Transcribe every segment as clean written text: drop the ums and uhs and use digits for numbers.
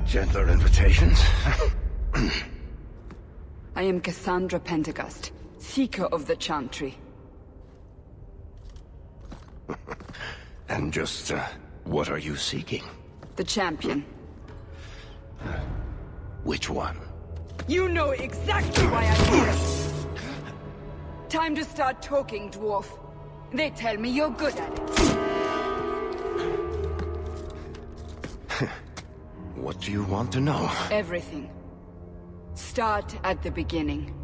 had gentler invitations. I am Cassandra Pentagust, Seeker of the Chantry. And just, what are you seeking? The champion. Which one? You know exactly why I'm here! Time to start talking, dwarf. They tell me you're good at it. What do you want to know? Everything. Start at the beginning.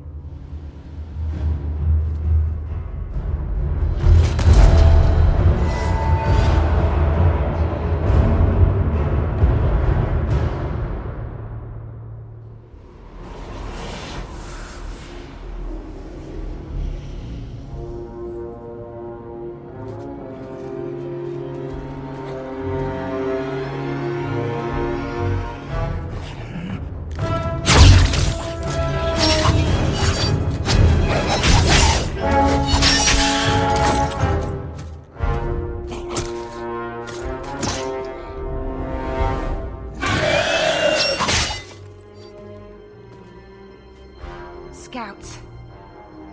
Scouts.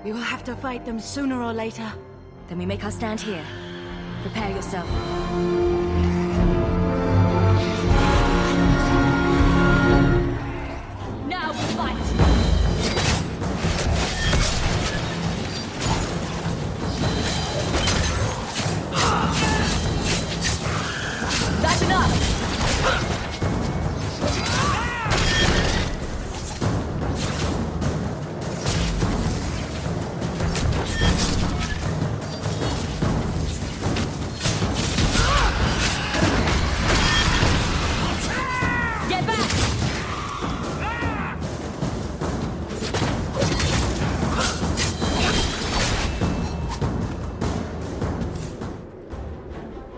We will have to fight them sooner or later. Then we make our stand here. Prepare yourself. Now we fight! That's enough!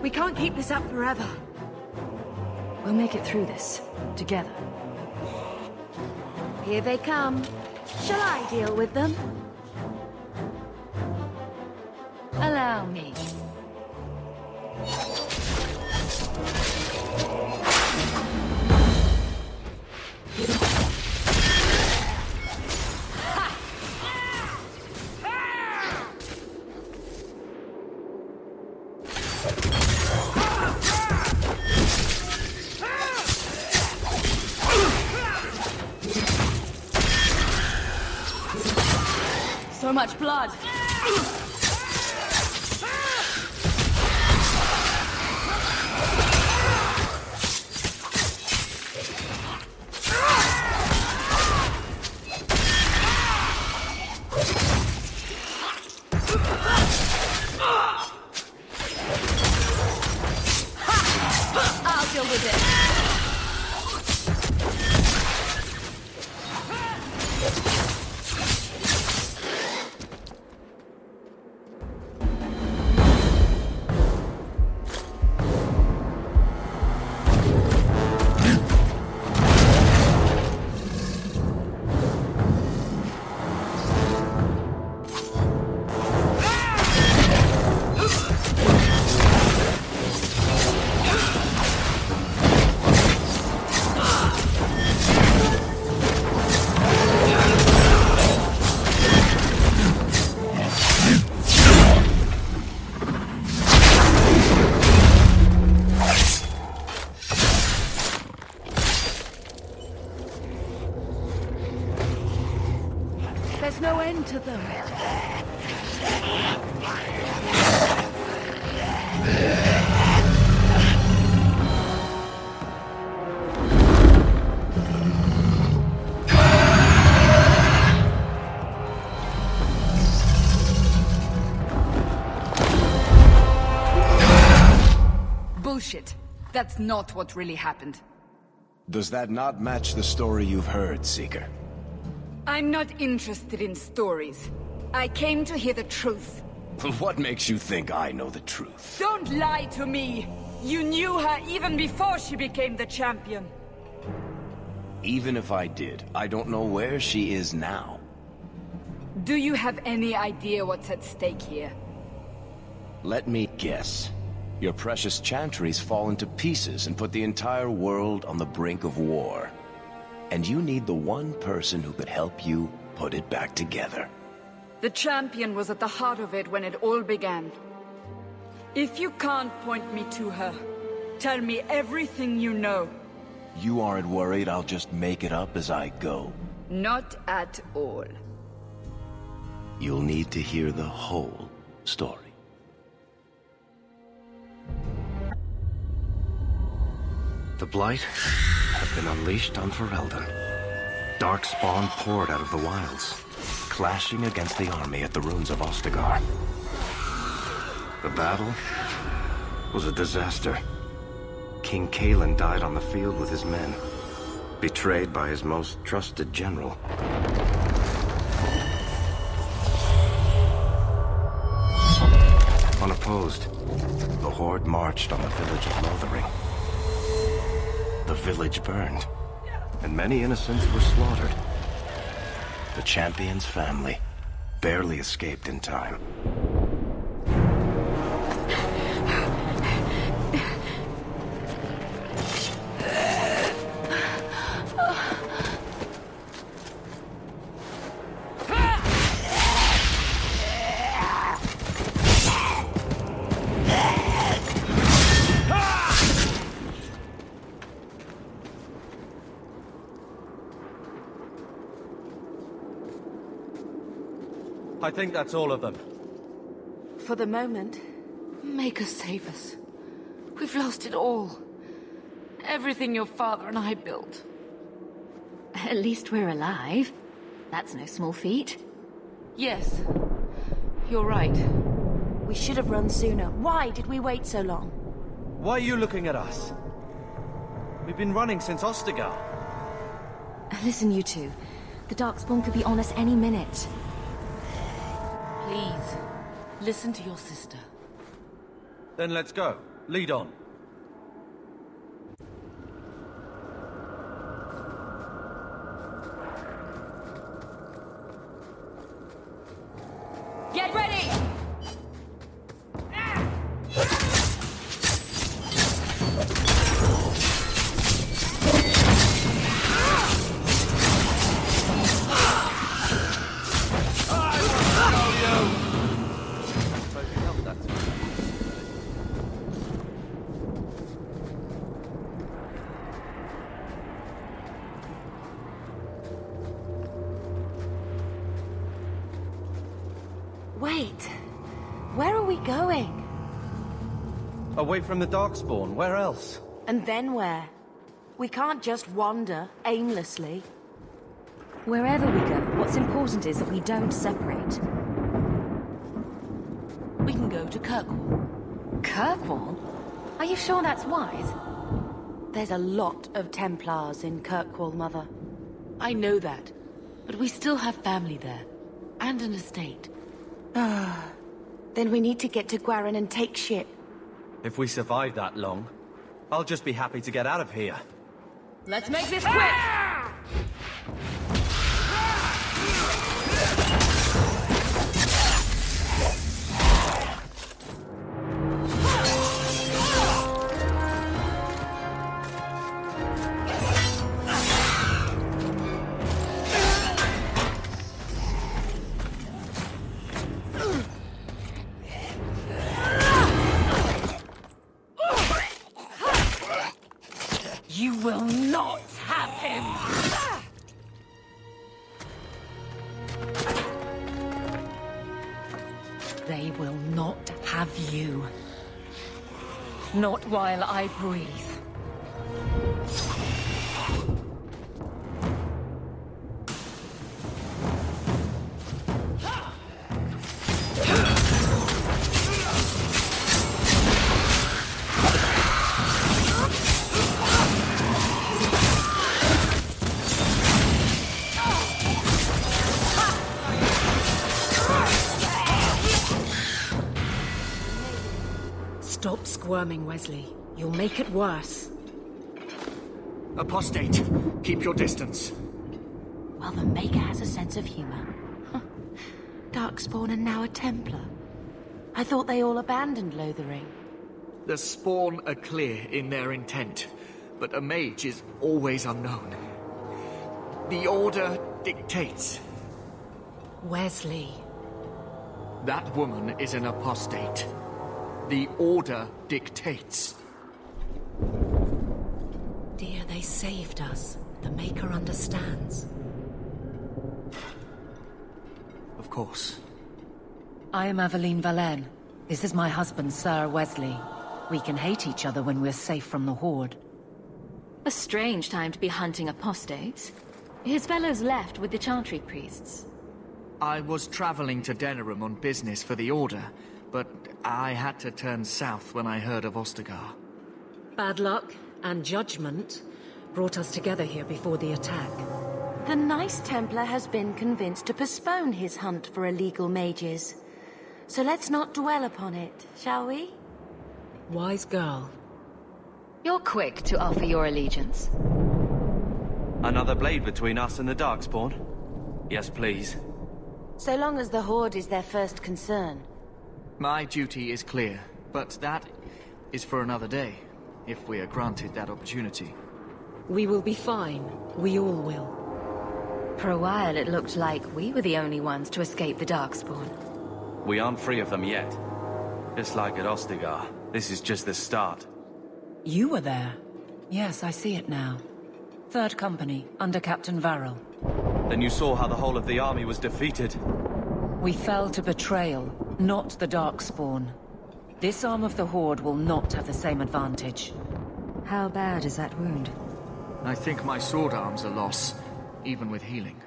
We can't keep this up forever. We'll make it through this, together. Here they come. Shall I deal with them? Allow me. So much blood! I'll deal with it! There's no end to them. Bullshit. That's not what really happened. Does that not match the story you've heard, Seeker? I'm not interested in stories. I came to hear the truth. What makes you think I know the truth? Don't lie to me! You knew her even before she became the champion. Even if I did, I don't know where she is now. Do you have any idea what's at stake here? Let me guess. Your precious chantry's fallen to pieces and put the entire world on the brink of war. And you need the one person who could help you put it back together. The champion was at the heart of it when it all began. If you can't point me to her, tell me everything you know. You aren't worried I'll just make it up as I go? Not at all. You'll need to hear the whole story. The Blight had been unleashed on Ferelden. Darkspawn poured out of the wilds, clashing against the army at the ruins of Ostagar. The battle was a disaster. King Cailan died on the field with his men, betrayed by his most trusted general. Unopposed, the Horde marched on the village of Lothering. The village burned, and many innocents were slaughtered. The champion's family barely escaped in time. I think that's all of them. For the moment, Maker save us. We've lost it all. Everything your father and I built. At least we're alive. That's no small feat. Yes, you're right. We should have run sooner. Why did we wait so long? Why are you looking at us? We've been running since Ostagar. Listen, you two. The Darkspawn could be on us any minute. Please, listen to your sister. Then let's go. Lead on. Get ready! Wait, where are we going? Away from the Darkspawn, where else? And then where? We can't just wander aimlessly. Wherever we go, what's important is that we don't separate. We can go to Kirkwall. Kirkwall? Are you sure that's wise? There's a lot of Templars in Kirkwall, Mother. I know that, but we still have family there, and an estate. Then we need to get to Gwarin and take ship. If we survive that long, I'll just be happy to get out of here. Let's make this quick! You will not have him! They will not have you. Not while I breathe. Stop squirming, Wesley. You'll make it worse. Apostate! Keep your distance. Well, the Maker has a sense of humor. Darkspawn and now a Templar. I thought they all abandoned Lothering. The Spawn are clear in their intent, but a mage is always unknown. The Order dictates. Wesley. That woman is an apostate. The Order dictates. Dear, they saved us. The Maker understands. Of course. I am Aveline Valenne. This is my husband, Sir Wesley. We can hate each other when we're safe from the Horde. A strange time to be hunting apostates. His fellows left with the Chantry priests. I was traveling to Denerim on business for the Order, but I had to turn south when I heard of Ostagar. Bad luck and judgment brought us together here before the attack. The nice Templar has been convinced to postpone his hunt for illegal mages. So let's not dwell upon it, shall we? Wise girl. You're quick to offer your allegiance. Another blade between us and the Darkspawn? Yes, please. So long as the Horde is their first concern. My duty is clear, but that is for another day, if we are granted that opportunity. We will be fine. We all will. For a while, it looked like we were the only ones to escape the Darkspawn. We aren't free of them yet. Just like at Ostagar, this is just the start. You were there. Yes, I see it now. Third Company, under Captain Varel. Then you saw how the whole of the army was defeated. We fell to betrayal, not the Darkspawn. This arm of the Horde will not have the same advantage. How bad is that wound? I think my sword arm's a loss, even with healing.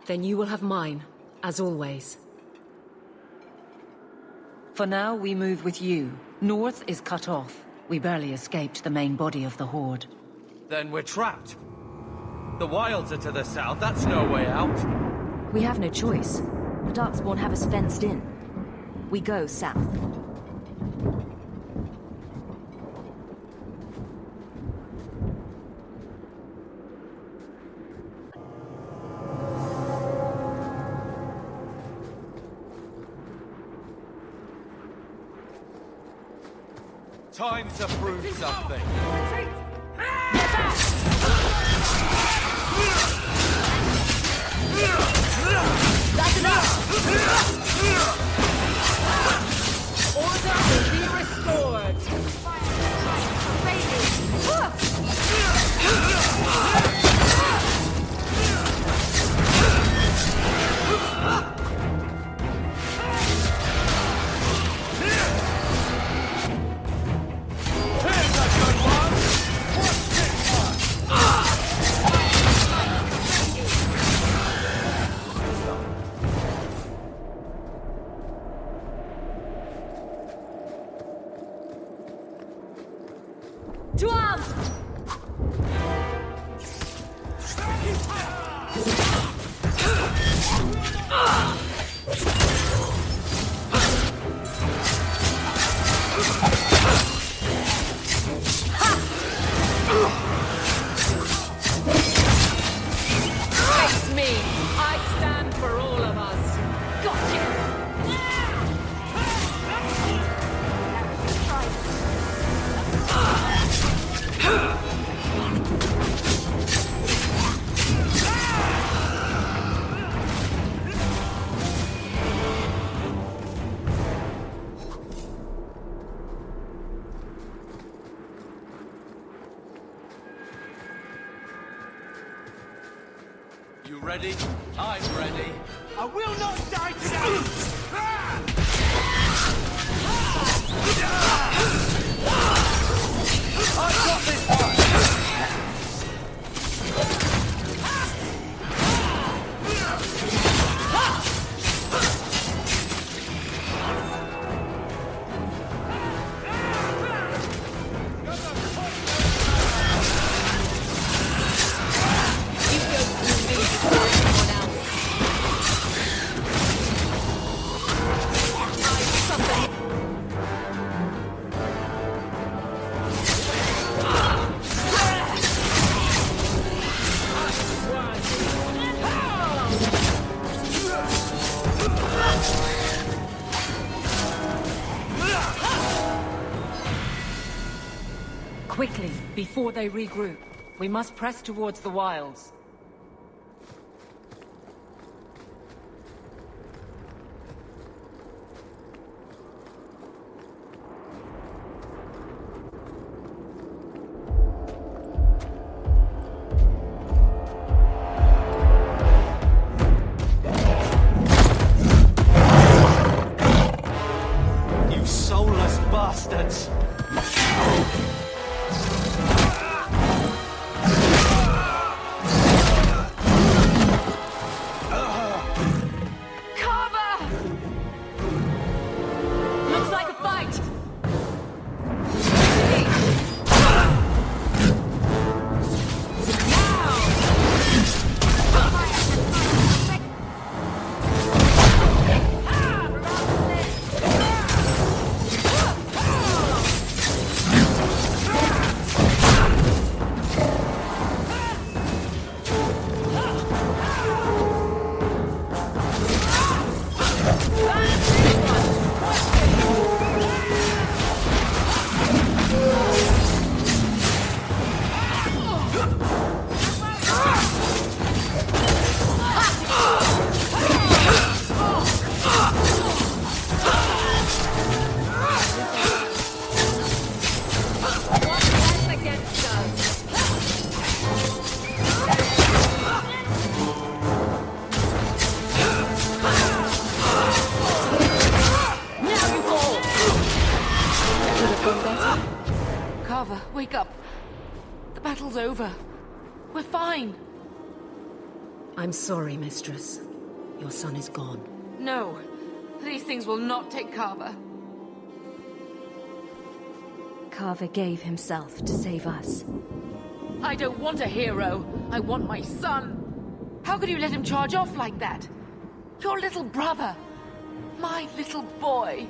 Then you will have mine, as always. For now, we move with you. North is cut off. We barely escaped the main body of the Horde. Then we're trapped. The wilds are to the south, that's no way out. We have no choice. The Darkspawn have us fenced in. We go south. Time to prove something. That's enough! Order will be restored! To arms! Face me! I stand for all of us! Gotcha! You ready? I'm ready. I will not die today! I've got this one! Quickly, before they regroup. We must press towards the wilds. You soulless bastards! Looks like a fight! Carver, wake up. The battle's over. We're fine. I'm sorry, Mistress. Your son is gone. No. These things will not take Carver. Carver gave himself to save us. I don't want a hero. I want my son. How could you let him charge off like that? Your little brother. My little boy.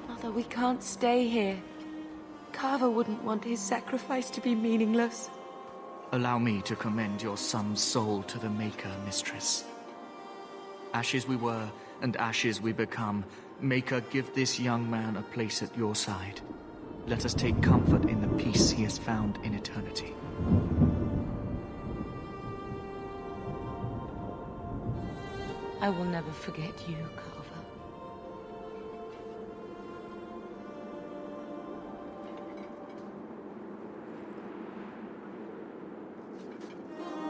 Mother, we can't stay here. Carver wouldn't want his sacrifice to be meaningless. Allow me to commend your son's soul to the Maker, Mistress. Ashes we were, and ashes we become. Maker, give this young man a place at your side. Let us take comfort in the peace he has found in eternity. I will never forget you, Carver.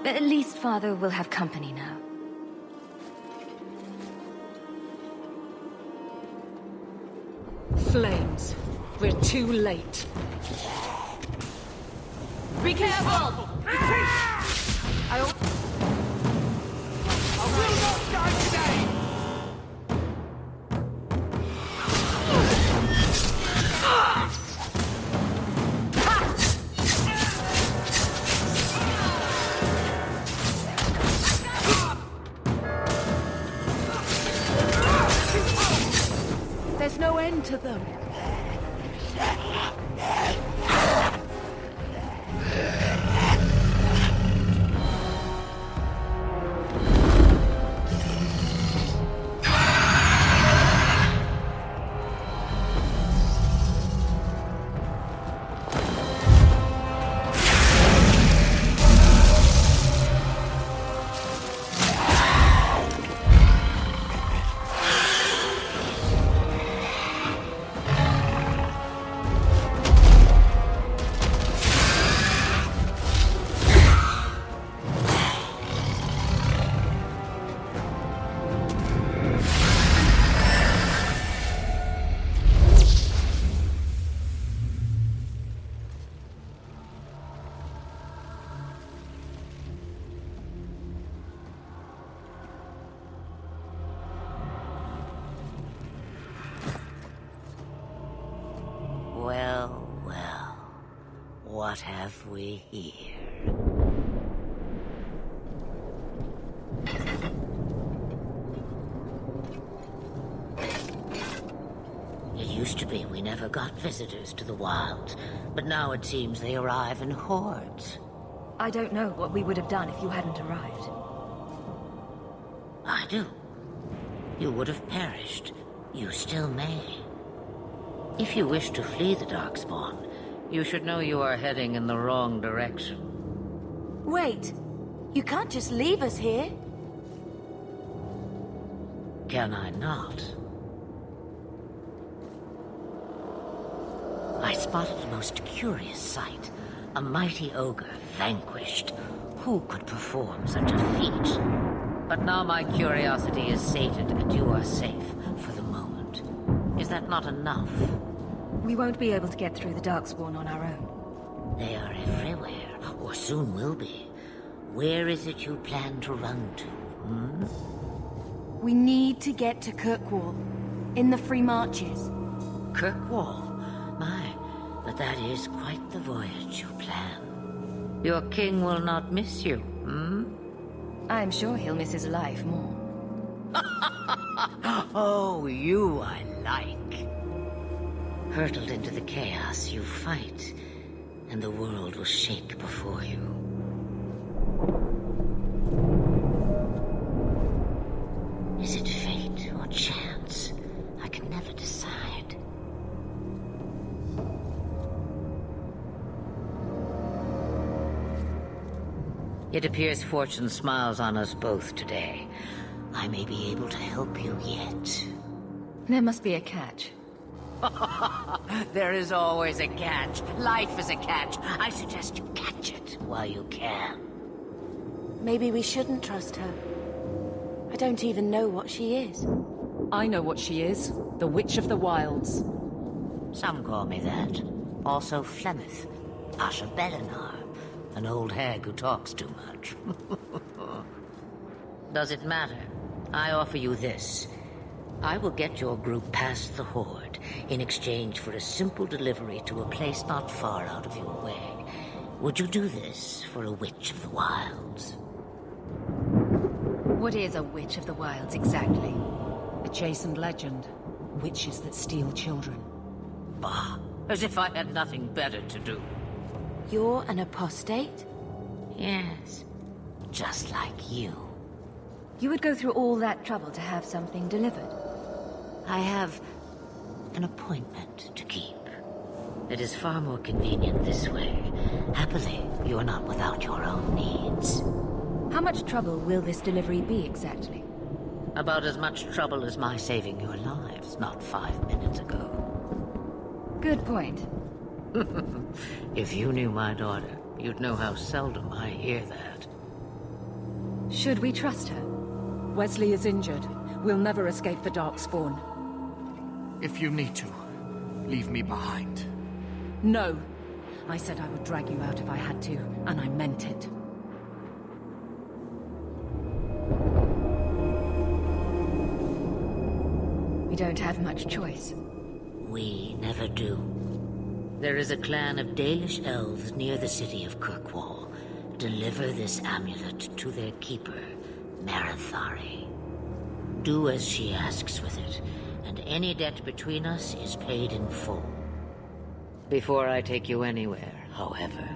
But at least Father will have company now. Flames. We're too late. Be careful! I will not die today! There's no end to them. Well, well. What have we here? It used to be we never got visitors to the wilds, but now it seems they arrive in hordes. I don't know what we would have done if you hadn't arrived. I do. You would have perished. You still may. If you wish to flee the Darkspawn, You should know you are heading in the wrong direction. Wait. You can't just leave us here. Can I not? I spotted a most curious sight. A mighty ogre vanquished. Who could perform such a feat? But now my curiosity is sated and you are safe for the moment. Is that not enough? We won't be able to get through the Darkspawn on our own. They are everywhere, or soon will be. Where is it you plan to run to, We need to get to Kirkwall. In the Free Marches. Kirkwall? My, but that is quite the voyage you plan. Your king will not miss you, I'm sure he'll miss his life more. Oh, you I like. Hurtled into the chaos, you fight, and the world will shake before you. Is it fate or chance? I can never decide. It appears fortune smiles on us both today. I may be able to help you yet. There must be a catch. There is always a catch. Life is a catch. I suggest you catch it while you can. Maybe we shouldn't trust her. I don't even know what she is. I know what she is. The Witch of the Wilds. Some call me that. Also Flemeth. Asha Belinar. An old hag who talks too much. Does it matter? I offer you this. I will get your group past the Horde in exchange for a simple delivery to a place not far out of your way. Would you do this for a Witch of the Wilds? What is a Witch of the Wilds exactly? A chastened legend. Witches that steal children. Bah, as if I had nothing better to do. You're an apostate? Yes, just like you. You would go through all that trouble to have something delivered? I have an appointment to keep. It is far more convenient this way. Happily, you are not without your own needs. How much trouble will this delivery be exactly? About as much trouble as my saving your lives not 5 minutes ago. Good point. If you knew my daughter, you'd know how seldom I hear that. Should we trust her? Wesley is injured. We'll never escape the Darkspawn. If you need to, leave me behind. No. I said I would drag you out if I had to, and I meant it. We don't have much choice. We never do. There is a clan of Dalish elves near the city of Kirkwall. Deliver this amulet to their keeper, Marathari. Do as she asks with it, and any debt between us is paid in full. Before I take you anywhere, however,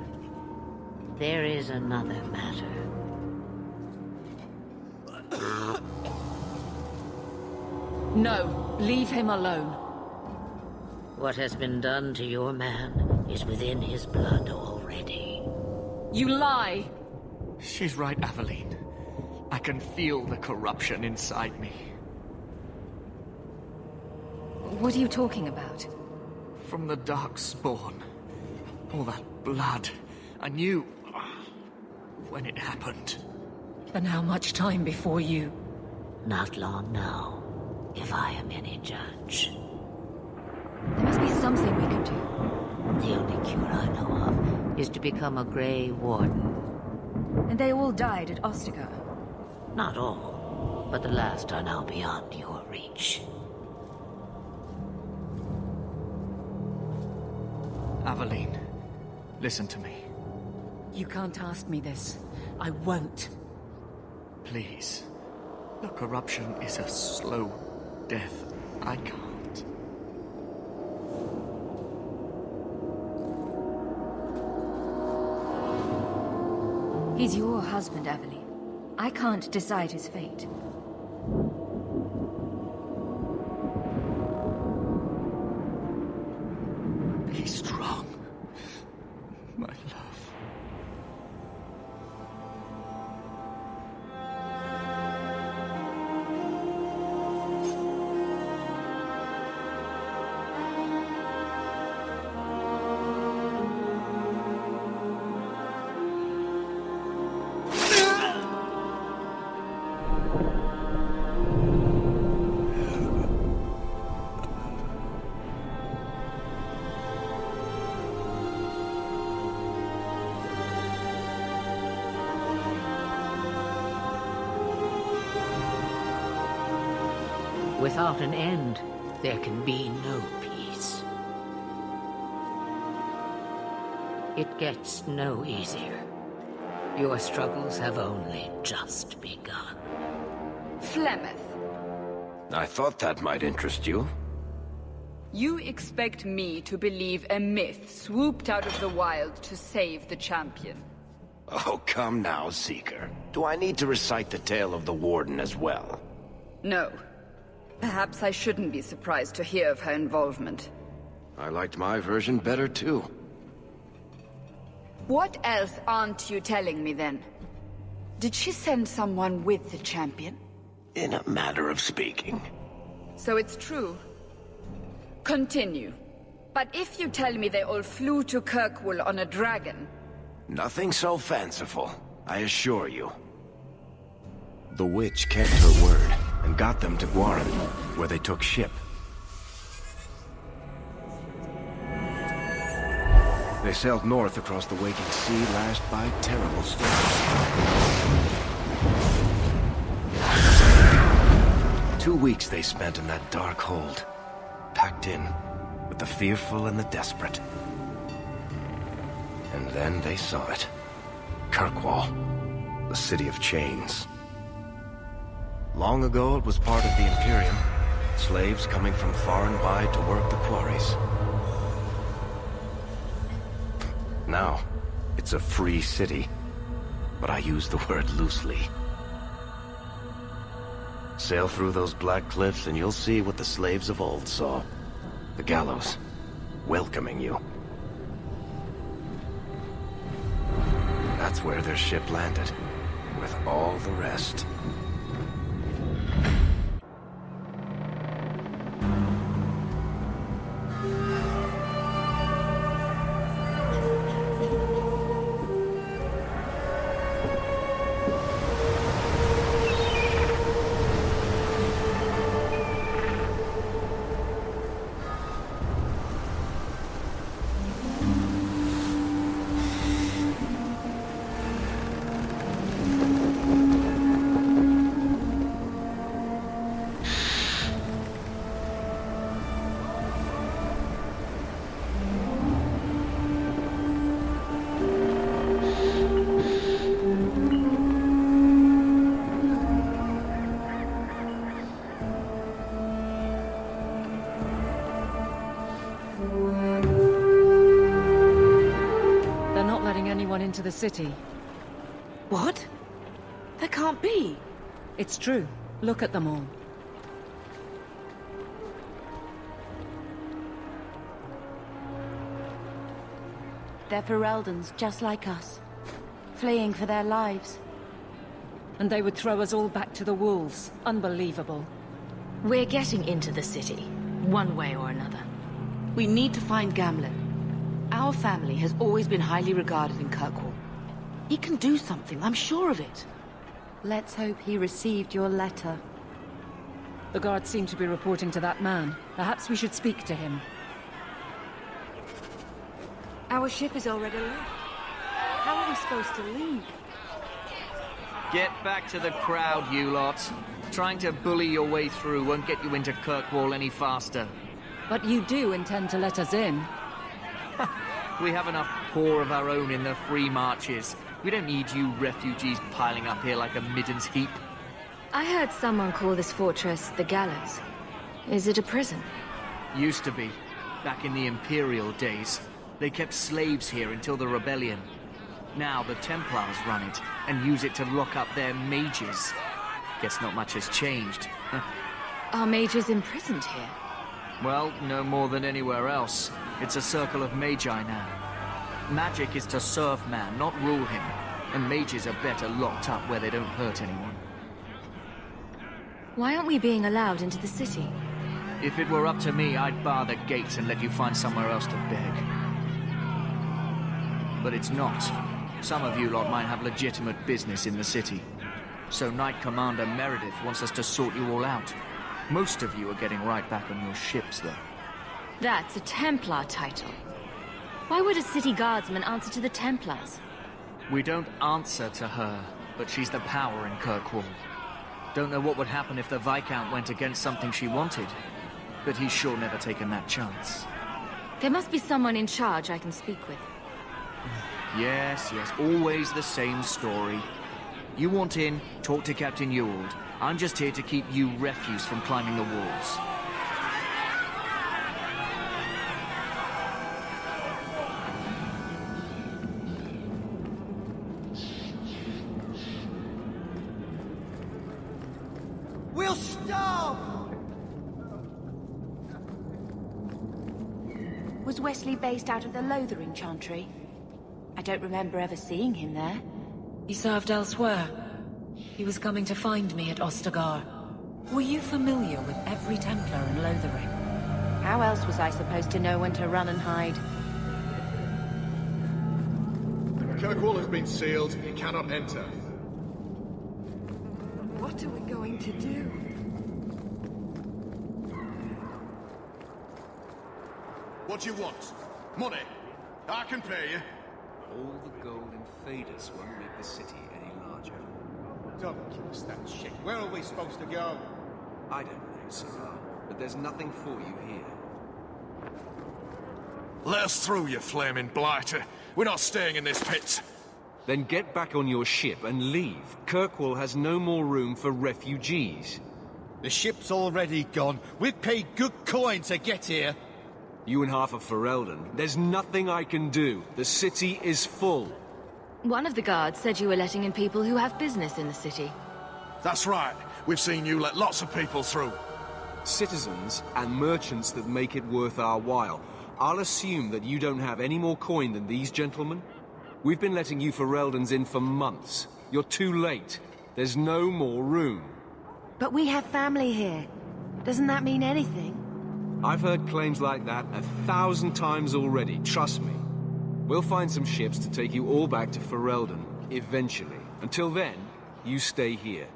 there is another matter. No, leave him alone. What has been done to your man is within his blood already. You lie! She's right, Aveline. I can feel the corruption inside me. What are you talking about? From the Darkspawn. All that blood. I knew when it happened. And how much time before you? Not long now, if I am any judge. There must be something we can do. The only cure I know of is to become a Grey Warden. And they all died at Ostagar. Not all, but the last are now beyond your reach. Aveline, listen to me. You can't ask me this. I won't. Please. The corruption is a slow death. I can't. He's your husband, Aveline. I can't decide his fate. Be strong. Without an end, there can be no peace. It gets no easier. Your struggles have only just begun. Flemeth, I thought that might interest you. you expect me to believe a myth swooped out of the wild to save the champion? Oh, come now, Seeker. Do I need to recite the tale of the Warden as well? No. Perhaps I shouldn't be surprised to hear of her involvement. I liked my version better, too. What else aren't you telling me, then? Did she send someone with the champion? In a matter of speaking. So it's true. Continue. But if you tell me they all flew to Kirkwall on a dragon... Nothing so fanciful, I assure you. The witch kept her word, and got them to Guaran, where they took ship. They sailed north across the waking sea, lashed by terrible storms. 2 weeks they spent in that dark hold, packed in with the fearful and the desperate. And then they saw it. Kirkwall, the city of chains. Long ago it was part of the Imperium, slaves coming from far and wide to work the quarries. Now, it's a free city, but I use the word loosely. Sail through those black cliffs and you'll see what the slaves of old saw. The gallows, welcoming you. That's where their ship landed, with all the rest. Into the city. What? There can't be. It's true. Look at them all. They're Fereldans, just like us. Fleeing for their lives. And they would throw us all back to the wolves. Unbelievable. We're getting into the city, one way or another. We need to find Gamlen. Our family has always been highly regarded in Kirkwall. He can do something, I'm sure of it. Let's hope he received your letter. The guards seem to be reporting to that man. Perhaps we should speak to him. Our ship is already left. How are we supposed to leave? Get back to the crowd, you lot. Trying to bully your way through won't get you into Kirkwall any faster. But you do intend to let us in. We have enough poor of our own in the free marches. We don't need you refugees piling up here like a midden's heap. I heard someone call this fortress the Gallows. Is it a prison? Used to be. Back in the Imperial days. They kept slaves here until the rebellion. Now the Templars run it, and use it to lock up their mages. Guess not much has changed. Are mages imprisoned here? Well, no more than anywhere else. It's a circle of magi now. Magic is to serve man, not rule him. And mages are better locked up where they don't hurt anyone. Why aren't we being allowed into the city? If it were up to me, I'd bar the gates and let you find somewhere else to beg. But it's not. Some of you lot might have legitimate business in the city. So Knight Commander Meredith wants us to sort you all out. Most of you are getting right back on your ships, though. That's a Templar title. Why would a city guardsman answer to the Templars? We don't answer to her, but she's the power in Kirkwall. Don't know what would happen if the Viscount went against something she wanted, but he's sure never taken that chance. There must be someone in charge I can speak with. Yes, always the same story. You want in, talk to Captain Ewald. I'm just here to keep you refuse from climbing the walls. We'll starve! Was Wesley based out of the Lothering Chantry? I don't remember ever seeing him there. He served elsewhere. He was coming to find me at Ostagar. Were you familiar with every Templar in Lothering? How else was I supposed to know when to run and hide? Kirkwall has been sealed. You cannot enter. What are we going to do? What do you want? Money? I can pay you. All the gold in Fadus won't make the city any larger. Don't give us that shit. Where are we supposed to go? I don't know, Sarah, but there's nothing for you here. Let us through, you flaming blighter. We're not staying in this pit. Then get back on your ship and leave. Kirkwall has no more room for refugees. The ship's already gone. We've paid good coin to get here. You and half of Ferelden. There's nothing I can do. The city is full. One of the guards said you were letting in people who have business in the city. That's right. We've seen you let lots of people through. Citizens and merchants that make it worth our while. I'll assume that you don't have any more coin than these gentlemen. We've been letting you Fereldans in for months. You're too late. There's no more room. But we have family here. Doesn't that mean anything? I've heard claims like that 1,000 times already, trust me. We'll find some ships to take you all back to Ferelden, eventually. Until then, you stay here.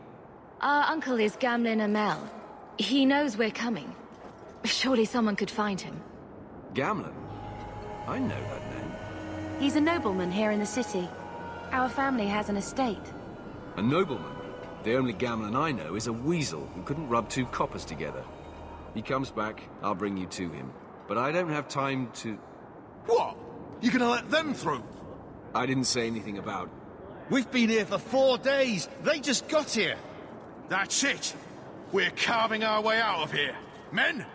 Our uncle is Gamlin Amel. He knows we're coming. Surely someone could find him. Gamlin? I know that name. He's a nobleman here in the city. Our family has an estate. A nobleman? The only Gamlin I know is a weasel who couldn't rub 2 coppers together. He comes back, I'll bring you to him. But I don't have time to... What? You gonna let them through? I didn't say anything about... We've been here for 4 days. They just got here. That's it. We're carving our way out of here. Men?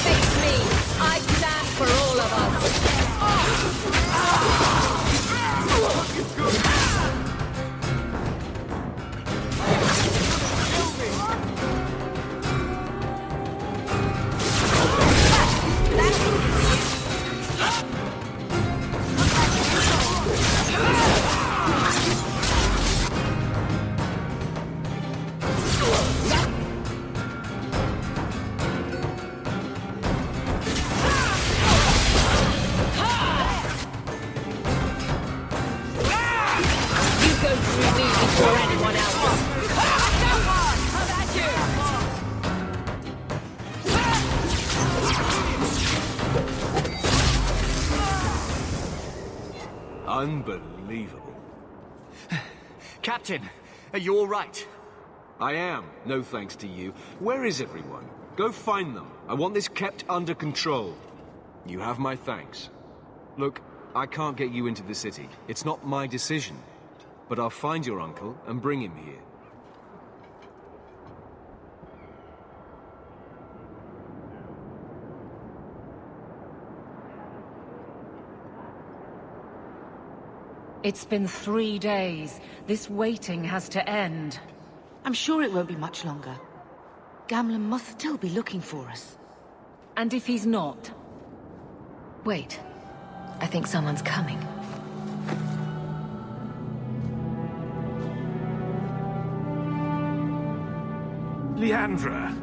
Face me! I stand for all of us! Unbelievable. Captain, are you all right? I am, no thanks to you. Where is everyone? Go find them. I want this kept under control. You have my thanks. Look, I can't get you into the city. It's not my decision. But I'll find your uncle and bring him here. It's been 3 days. This waiting has to end. I'm sure it won't be much longer. Gamlin must still be looking for us. And if he's not? Wait. I think someone's coming. Leandra!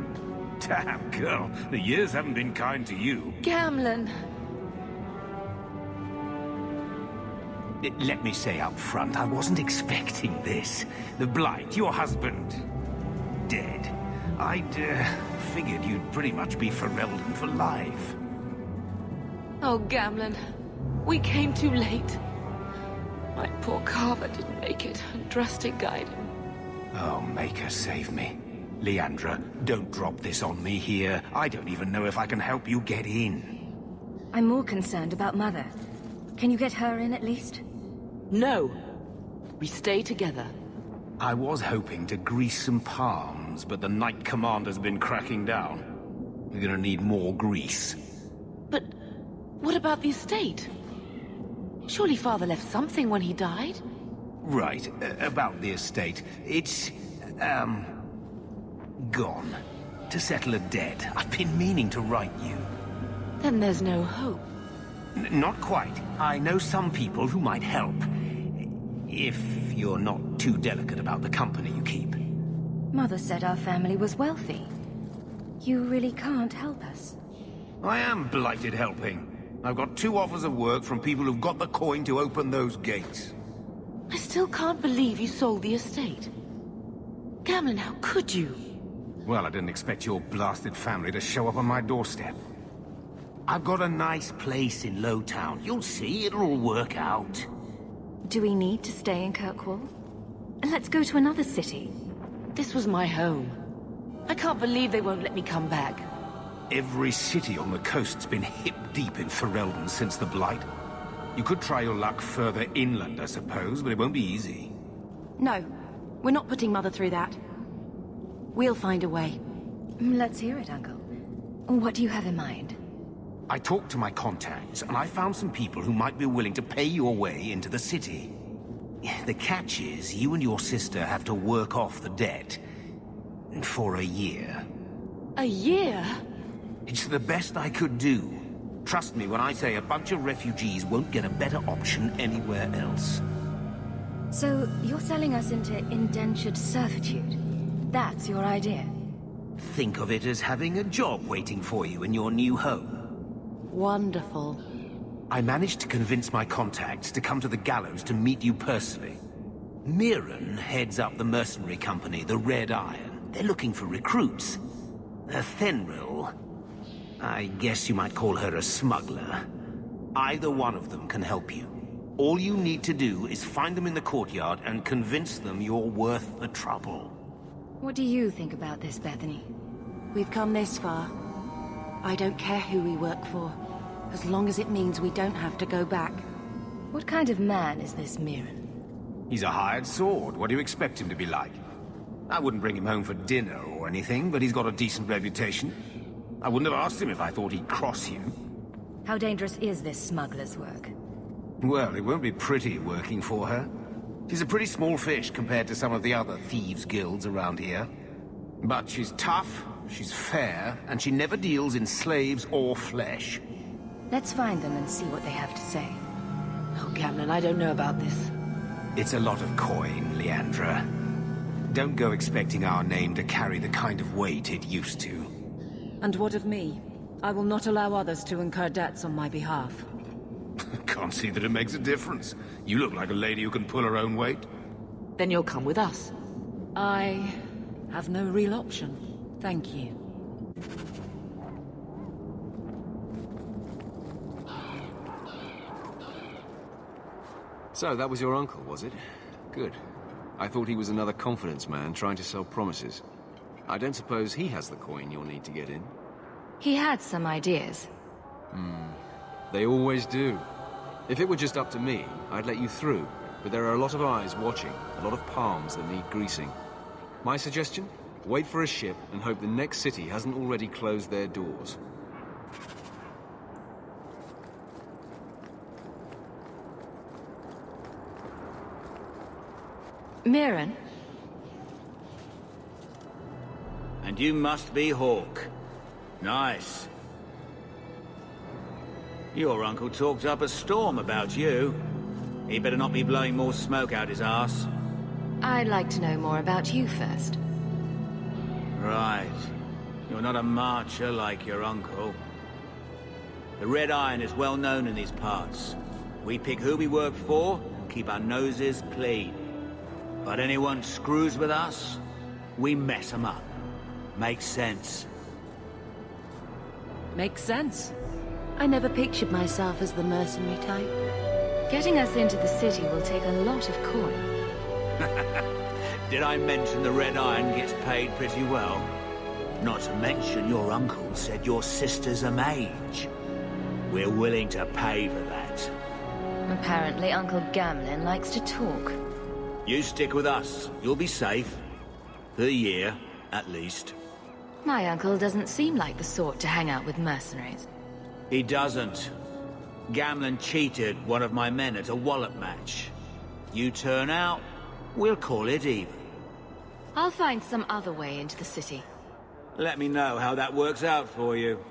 Damn, girl. The years haven't been kind to you. Gamlin! Let me say up front, I wasn't expecting this. The Blight, your husband, dead. I'd figured you'd pretty much be Ferelden for life. Oh, Gamlen. We came too late. My poor carver didn't make it, and Drastic guided him. Oh, Maker, save me. Leandra, don't drop this on me here. I don't even know if I can help you get in. I'm more concerned about Mother. Can you get her in at least? No. We stay together. I was hoping to grease some palms, but the Knight Commander's been cracking down. We're gonna need more grease. But what about the estate? Surely Father left something when he died? Right, about the estate. It's, gone. To settle a debt. I've been meaning to write you. Then there's no hope. Not quite. I know some people who might help. If you're not too delicate about the company you keep. Mother said our family was wealthy. You really can't help us. I am blighted helping. I've got 2 offers of work from people who've got the coin to open those gates. I still can't believe you sold the estate. Gamlen, how could you? Well, I didn't expect your blasted family to show up on my doorstep. I've got a nice place in Lowtown. You'll see, it'll all work out. Do we need to stay in Kirkwall? Let's go to another city. This was my home. I can't believe they won't let me come back. Every city on the coast's been hip-deep in Ferelden since the Blight. You could try your luck further inland, I suppose, but it won't be easy. No, we're not putting Mother through that. We'll find a way. Let's hear it, Uncle. What do you have in mind? I talked to my contacts, and I found some people who might be willing to pay your way into the city. The catch is, you and your sister have to work off the debt. For a year. A year? It's the best I could do. Trust me when I say a bunch of refugees won't get a better option anywhere else. So, you're selling us into indentured servitude? That's your idea? Think of it as having a job waiting for you in your new home. Wonderful. I managed to convince my contacts to come to the gallows to meet you personally. Mirren heads up the mercenary company, the Red Iron. They're looking for recruits. Thenril, I guess you might call her a smuggler. Either one of them can help you. All you need to do is find them in the courtyard and convince them you're worth the trouble. What do you think about this, Bethany? We've come this far. I don't care who we work for, as long as it means we don't have to go back. What kind of man is this Mirren? He's a hired sword. What do you expect him to be like? I wouldn't bring him home for dinner or anything, but he's got a decent reputation. I wouldn't have asked him if I thought he'd cross you. How dangerous is this smuggler's work? Well, it won't be pretty working for her. She's a pretty small fish compared to some of the other thieves' guilds around here. But she's tough, she's fair, and she never deals in slaves or flesh. Let's find them and see what they have to say. Oh, Gamlen, I don't know about this. It's a lot of coin, Leandra. Don't go expecting our name to carry the kind of weight it used to. And what of me? I will not allow others to incur debts on my behalf. Can't see that it makes a difference. You look like a lady who can pull her own weight. Then you'll come with us. I have no real option. Thank you. So, that was your uncle, was it? Good. I thought he was another confidence man trying to sell promises. I don't suppose he has the coin you'll need to get in. He had some ideas. They always do. If it were just up to me, I'd let you through. But there are a lot of eyes watching, a lot of palms that need greasing. My suggestion? Wait for a ship and hope the next city hasn't already closed their doors. Mirren? And you must be Hawk. Nice. Your uncle talked up a storm about you. He better not be blowing more smoke out his arse. I'd like to know more about you first. Right. You're not a marcher like your uncle. The Red Iron is well known in these parts. We pick who we work for and keep our noses clean. But anyone screws with us, we mess them up. Makes sense. Makes sense. I never pictured myself as the mercenary type. Getting us into the city will take a lot of coin. Did I mention the Red Iron gets paid pretty well? Not to mention your uncle said your sister's a mage. We're willing to pay for that. Apparently Uncle Gamlin likes to talk. You stick with us. You'll be safe. For a year, at least. My uncle doesn't seem like the sort to hang out with mercenaries. He doesn't. Gamlin cheated one of my men at a wallop match. You turn out, we'll call it even. I'll find some other way into the city. Let me know how that works out for you.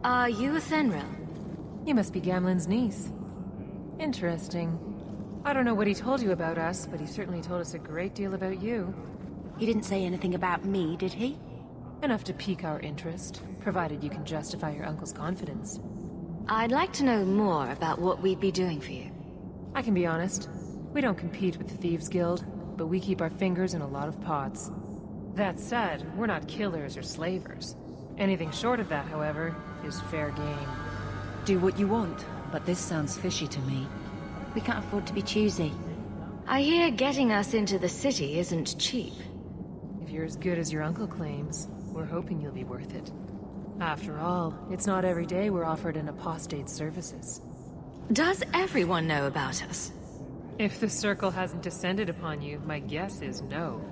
Are you a Thenril? You must be Gamlin's niece. Interesting. I don't know what he told you about us, but he certainly told us a great deal about you. He didn't say anything about me, did he? Enough to pique our interest, provided you can justify your uncle's confidence. I'd like to know more about what we'd be doing for you. I can be honest. We don't compete with the Thieves Guild, but we keep our fingers in a lot of pots. That said, we're not killers or slavers. Anything short of that, however, is fair game. Do what you want, but this sounds fishy to me. We can't afford to be choosy. I hear getting us into the city isn't cheap. If you're as good as your uncle claims, we're hoping you'll be worth it. After all, it's not every day we're offered an apostate's services. Does everyone know about us? If the Circle hasn't descended upon you, my guess is no.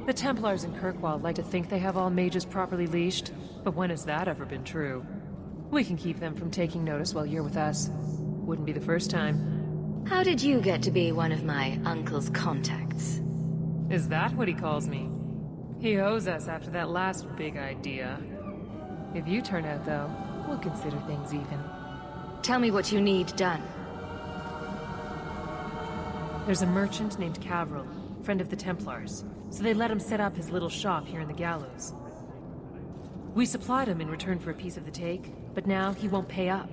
The Templars in Kirkwall like to think they have all mages properly leashed, but when has that ever been true? We can keep them from taking notice while you're with us. Wouldn't be the first time. How did you get to be one of my uncle's contacts? Is that what he calls me? He owes us after that last big idea. If you turn out, though, we'll consider things even. Tell me what you need done. There's a merchant named Cavril, friend of the Templars, so they let him set up his little shop here in the Gallows. We supplied him in return for a piece of the take, but now he won't pay up.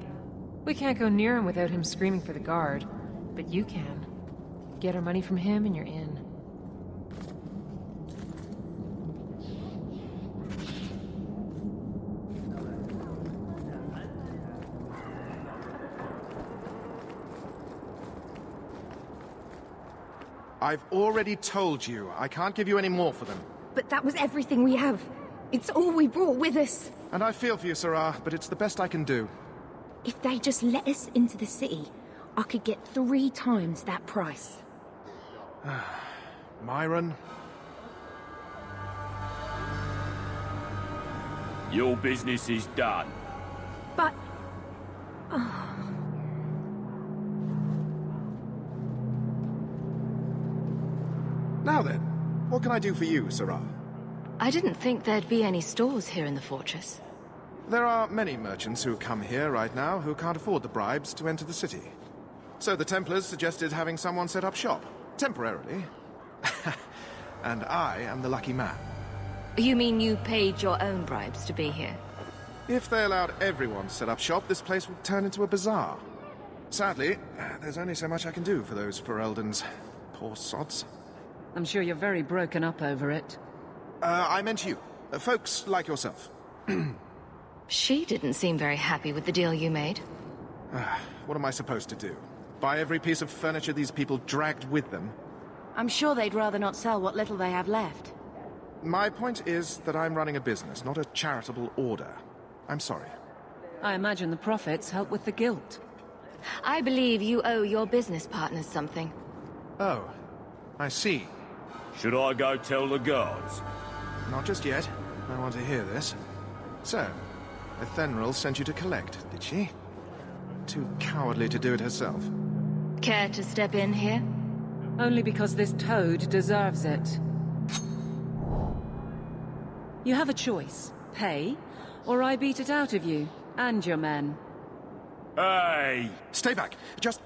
We can't go near him without him screaming for the guard, but you can. Get our money from him and you're in. I've already told you, I can't give you any more for them. But that was everything we have. It's all we brought with us. And I feel for you, Sarah, but it's the best I can do. If they just let us into the city, I could get 3 times that price. Myron? Your business is done. But... Now then, what can I do for you, Sarah? I didn't think there'd be any stores here in the fortress. There are many merchants who come here right now who can't afford the bribes to enter the city. So the Templars suggested having someone set up shop, temporarily. And I am the lucky man. You mean you paid your own bribes to be here? If they allowed everyone to set up shop, this place would turn into a bazaar. Sadly, there's only so much I can do for those Fereldans. Poor sods. I'm sure you're very broken up over it. I meant you. Folks like yourself. She didn't seem very happy with the deal you made. What am I supposed to do? Buy every piece of furniture these people dragged with them? I'm sure they'd rather not sell what little they have left. My point is that I'm running a business, not a charitable order. I'm sorry. I imagine the profits help with the guilt. I believe you owe your business partners something. Oh, I see. Should I go tell the guards? Not just yet. I want to hear this. So, the Thenril sent you to collect, did she? Too cowardly to do it herself. Care to step in here? Only because this toad deserves it. You have a choice. Pay, or I beat it out of you, and your men. Hey! Stay back. Just...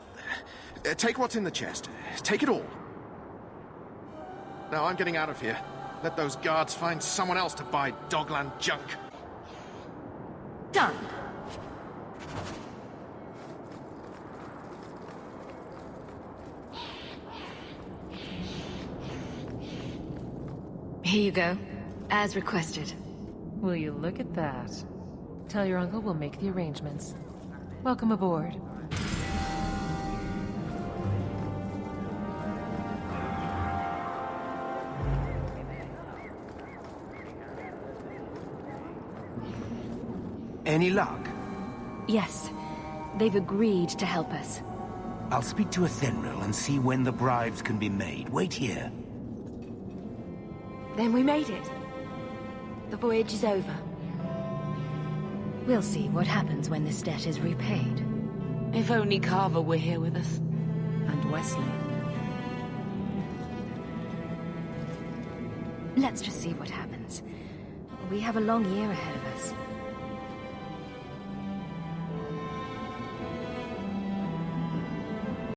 take what's in the chest. Take it all. Now I'm getting out of here. Let those guards find someone else to buy Dogland junk. Done. Here you go, as requested. Will you look at that? Tell your uncle we'll make the arrangements. Welcome aboard. Any luck? Yes. They've agreed to help us. I'll speak to Athenril and see when the bribes can be made. Wait here. Then we made it. The voyage is over. We'll see what happens when this debt is repaid. If only Carver were here with us. And Wesley. Let's just see what happens. We have a long year ahead of us.